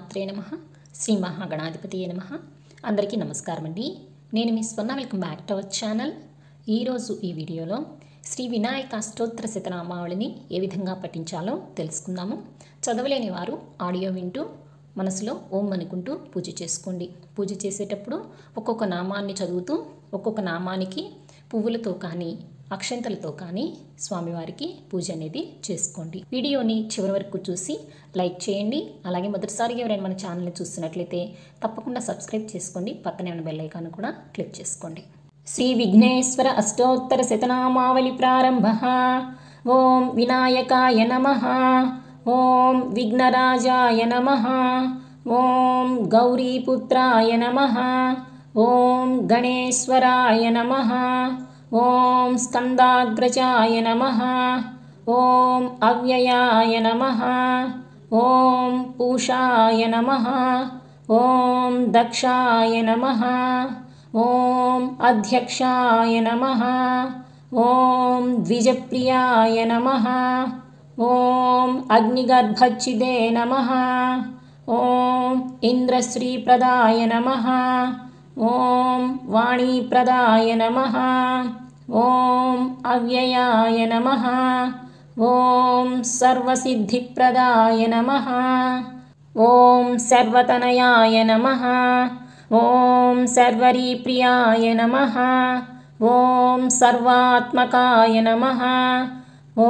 శ్రీమాత్రే నమః. శ్రీ మహాగణాధిపతియే నమః. అందరికీ నమస్కారం అండి. నేను మీ స్వర్ణ. Welcome back to our channel. ఈరోజు ఈ వీడియోలో శ్రీ వినాయక అష్టోత్తర శతనామావళిని ఏ విధంగా పఠించాలో తెలుసుకుందాము. చదవలేని వారు ఆడియో వింటూ మనసులో ఓం అనుకుంటూ పూజ చేసుకోండి. పూజ చేసేటప్పుడు ఒక్కొక్క నామాన్ని చదువుతూ ఒక్కొక్క నామానికి పువ్వులతో కానీ అక్షంతలతో కానీ స్వామివారికి పూజ అనేది చేసుకోండి. వీడియోని చివరి వరకు చూసి లైక్ చేయండి. అలాగే మొదటిసారిగా ఎవరైనా మన ఛానల్ని చూస్తున్నట్లయితే తప్పకుండా సబ్స్క్రైబ్ చేసుకోండి. పక్కనే ఉన్న బెల్ ఐకాన్ కూడా క్లిక్ చేసుకోండి. శ్రీ విఘ్నేశ్వర అష్టోత్తర శతనామావళి ప్రారంభ. ఓం వినాయకాయ నమః. ఓం విఘ్నరాజాయ నమః. ఓం గౌరీపుత్రాయ నమః. ఓం గణేశ్వరాయ నమః. ఓం స్కందాగ్రజాయ నమః. ఓం అవ్యయాయ నమః. ఓం పూషాయ నమః. ఓం దక్షాయ నమః. ఓం అధ్యక్షాయ నమః. ఓం ద్విజప్రియాయ నమః. ఓం అగ్నిగర్భచ్చిదే నమః. ఓం ఇంద్రశ్రీప్రదాయ నమః. ఓం వాణీప్రదాయ నమః. ఓం అవ్యయాయ నమః. ఓం సర్వసిద్ధిప్రదాయ నమః. ఓం సర్వతనయాయ నమః. ఓం సర్వరీప్రియాయ నమః. ఓం సర్వాత్మకాయ నమః.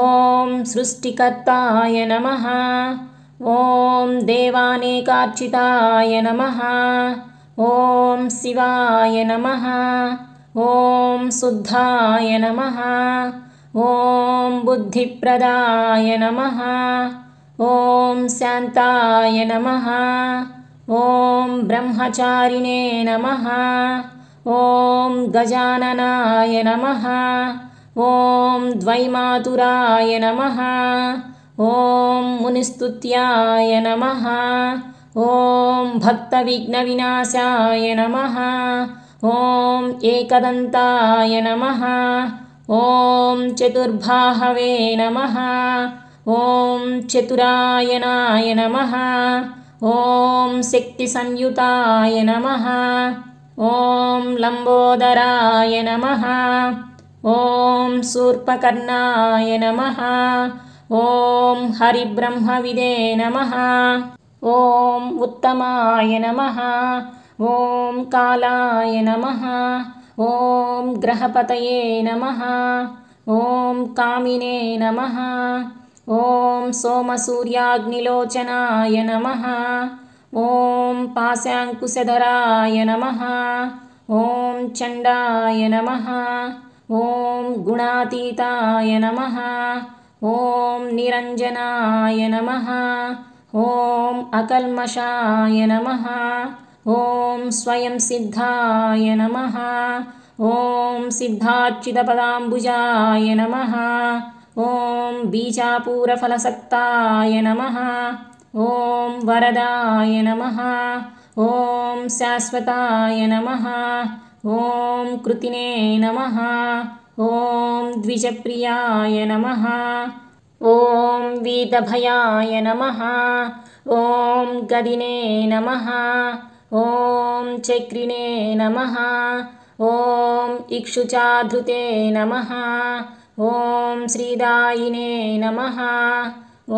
ఓం సృష్టికర్తాయ నమః. ఓం దేవానేకార్చితాయ నమః. ఓం శివాయ నమః. ఓం శుద్ధాయ నమః. ఓం బుద్ధిప్రదాయ నమః. ఓం శాంతాయ నమః. ఓం బ్రహ్మచారిణే నమః. ఓం గజాననాయ నమః. ఓం ద్వైమాతురాయ నమః. ఓం మునిస్తుత్యాయ నమః. ఓం భక్తవిఘ్నవినాశాయ నమః. ఓం ఏకదంతాయ నమః. ఓం చతుర్బాహవే నమః. ఓం చతురాయనాయ నమః. ఓం శక్తిసంయుతాయ నమః. ఓం లంబోదరాయ నమః. ఓం శూర్పకర్ణాయ నమః. ఓం హరిబ్రహ్మవిదే నమః. ఓం ఉత్తమాయ నమః. ఓం కాలాయ నమః. ఓం గ్రహపతయే నమః. ఓం కామినే నమః. ఓం సోమసూర్యాగ్నిలోచనాయ నమః. ఓం పాశాంకుశధరాయ నమః. ఓం చండాయ నమః. ఓం గుణాతీతాయ నమః. ఓం నిరంజనాయ నమః. ఓం అకల్మషాయ నమః. ఓం స్వయం సిద్ధాయ నమః. ఓం సిద్ధార్చితపదాంబుజాయ నమః. ఓం బీజాపూరఫలసక్తాయ నమః. ఓం వరదాయ నమః. ఓం శాశ్వతాయ నమః. ఓం కృతినే నమః. ఓం ద్విజప్రియాయ నమః. ఓం వీతభయాయ నమః. ఓం గదినే నమః. ఓం చక్రినే నమః. ఓం ఇక్షుచాధృతే నమః. ఓం శ్రీదాయినే నమః.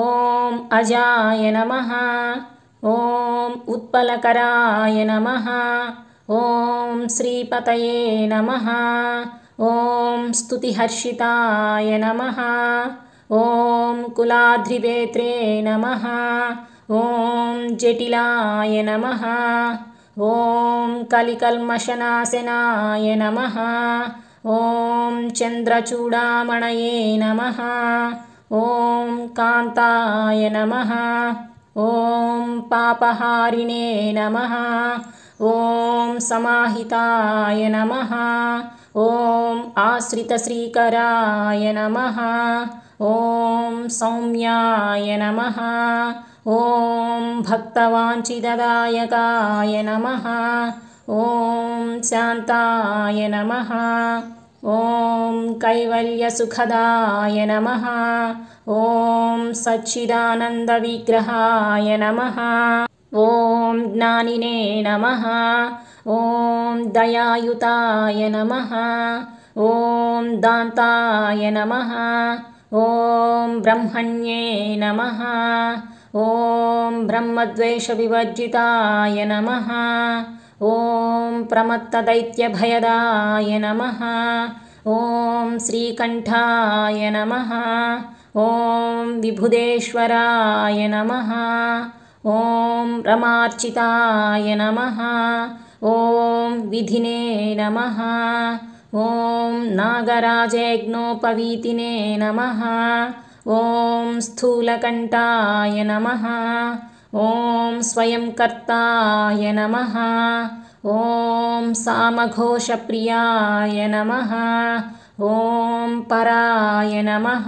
ఓం అజాయ నమః. ఓం ఉత్పలకరాయ నమః. ఓం శ్రీపతయే నమః. ఓం స్తుతిహర్షితాయ నమః. ఓం కులాద్రివేత్రే నమః. ఓం జటిలాయ నమః. ఓం కలికల్మషనాశనాయ నమః. ఓం చంద్రచూడామణయే నమః. ఓం కాంతాయ నమః. ఓం పాపహారిణే నమః. ఓం సమాహితాయ నమః. ఓం ఆశ్రితశ్రీకరాయ నమః. ఓం సౌమ్యాయ నమః. ఓం భక్తవాంఛితదాయకాయ నమః. ఓం శాంతాయ నమః. ఓం కైవల్యసుఖదాయ నమః. ఓం సచ్చిదానందవిగ్రహాయ నమః. ॐ ज्ञानिने नमः। ॐ दयायुताय नमः। ॐ दान्ताय नमः। ॐ ब्रह्मण्ये नमः। ॐ ब्रह्मद्वेषविवर्जिताय नमः। ॐ प्रमत्तदैत्यभयदाय नमः। ॐ श्रीकण्ठाय नमः। ॐ विभुदेश्वराय नमः। ॐ रमार्चिताय नमः। ॐ विधिने नमः। ॐ नागराजयज्ञोपवीतिने नमः। ॐ स्थूलकण्ठाय नमः। ॐ स्वयंकर्ताय नमः। ॐ सामघोषप्रियाय नमः। ॐ पराय नमः।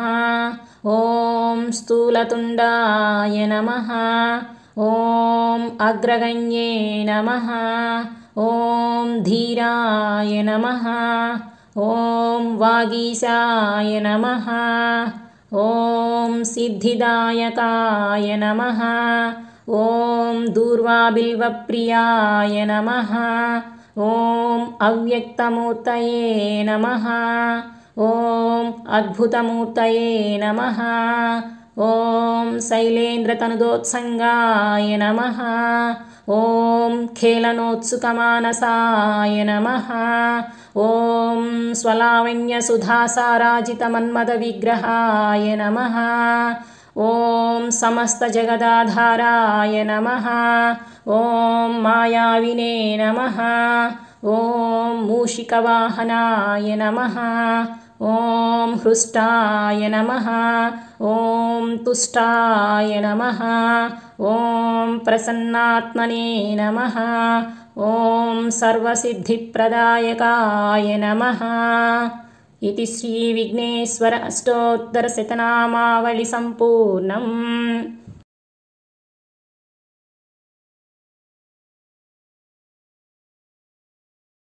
ॐ स्थूलतुण्डाय नमः। ॐ अग्रगण्ये नमः। ॐ धीराय नमः। ॐ वागीशाय नमः। ॐ सिद्धिदायकाय नमः। ॐ दूर्वाबिल्वप्रियाय नमः। ॐ अव्यक्तमूर्तये नमः। ॐ अद्भुतमूर्तये नमः। ॐ शैलेन्द्रतनुदोत्सङ्गाय नमः। ॐ खेलनोत्सुकमानसाय नमः। ॐ स्वलावण्यसुधासाराजितमन्मदविग्रहाय नमः। ॐ समस्तजगदाधाराय नमः। ॐ मायाविने नमः। ॐ मूषिकवाहनाय नमः। ॐ हृष्टाय नमः। ॐ तुष्टाय नमः। ॐ प्रसन्नात्मने नमः। ॐ सर्वसिद्धिप्रदायकाय नमः। इति श्रीविघ्नेश्वर अष्टोत्तरशतनामावलिसम्पूर्णम्।